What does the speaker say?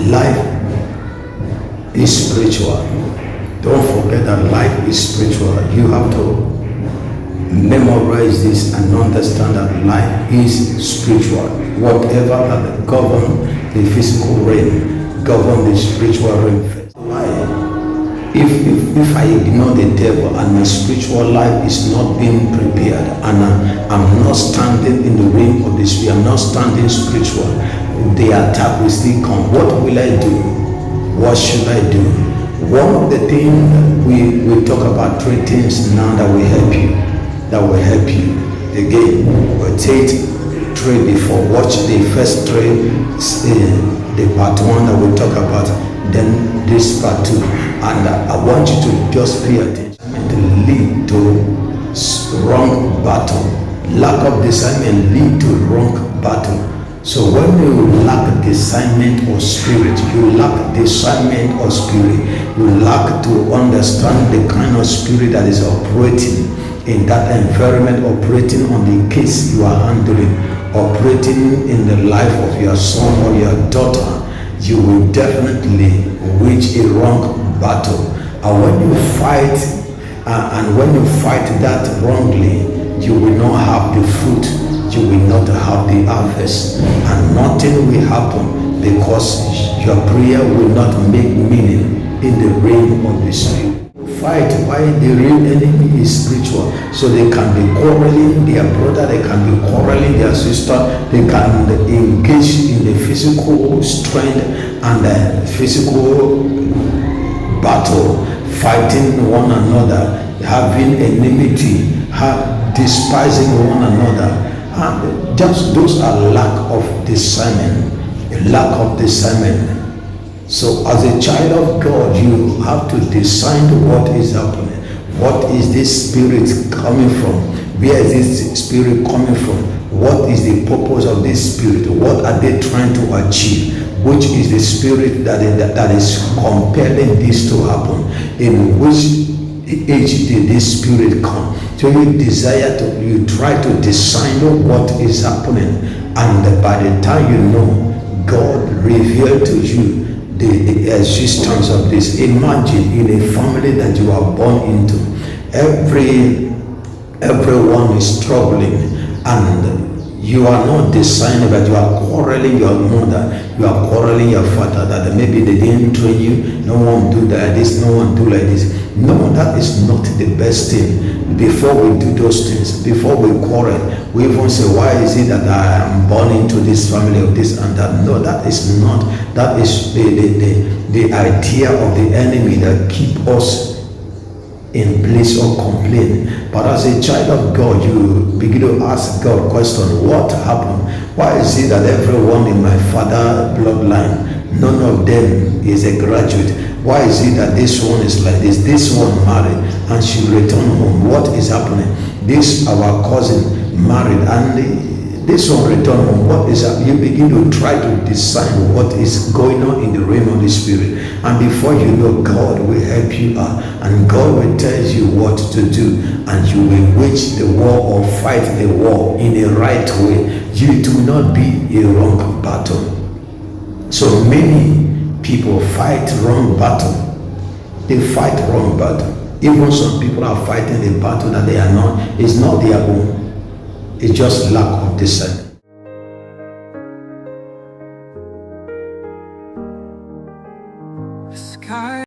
Life is spiritual. Don't forget that life is spiritual. You have to memorize this and understand that life is spiritual. Whatever that govern the physical realm, govern the spiritual realm first. If I ignore the devil and my spiritual life is not being prepared, and I'm not standing in the realm of the spirit, I'm not standing spiritual, the attack will still come. What will I do? What should I do? One of the things we talk about, 3 things now that will help you. Again, we'll take 3 before. Watch the first 3, the part 1 that we'll talk about, then this part 2. And I want you to just pay attention. To lead to wrong battle. Lack of discernment lead to wrong battle. So when you lack discernment or spirit, you lack discernment or spirit, you lack to understand the kind of spirit that is operating in that environment, operating on the case you are handling, operating in the life of your son or your daughter, you will definitely wage a wrong battle. And when you fight, that wrongly, you will not have the fruit. You will not have the harvest, and nothing will happen because your prayer will not make meaning in the realm of the spirit. Fight why the real enemy is spiritual, so they can be quarreling their brother, they can be quarreling their sister, they can engage in the physical strength and the physical battle, fighting one another, having enmity, despising one another. And just those are lack of discernment. So as a child of God, you have to discern what is happening. What is this spirit coming from? Where is this spirit coming from? What is the purpose of this spirit? What are they trying to achieve? Which is the spirit that is compelling this to happen? In which age did this spirit come? So you try to discern what is happening, and by the time you know, God revealed to you the existence of this. Imagine in a family that you are born into, everyone is struggling, and you are not discerning, but you are quarreling your mother, you are quarreling your father, that maybe they didn't train you, no one do like this, no one do like this. No, that is not the best thing. Before we do those things, before we quarrel, we even say, why is it that I am born into this family of this and that? No, that is not. That is the idea of the enemy that keep us in place of complaining. But as a child of God, you begin to ask God question, what happened? Why is it that everyone in my father bloodline, none of them is a graduate? Why is it that this one is like this one married and she returned home? What is happening? This our cousin married and this one returned home. What is happening? You begin to try to discern what is going on in the realm of the spirit, and before you know, God will help you out, and God will tell you what to do, and you will wage the war or fight the war in a right way. You do not be a wrong battle. So many people fight wrong battle. They fight wrong battle. Even some people are fighting a battle that they are not. It's not their own. It's just lack of discernment.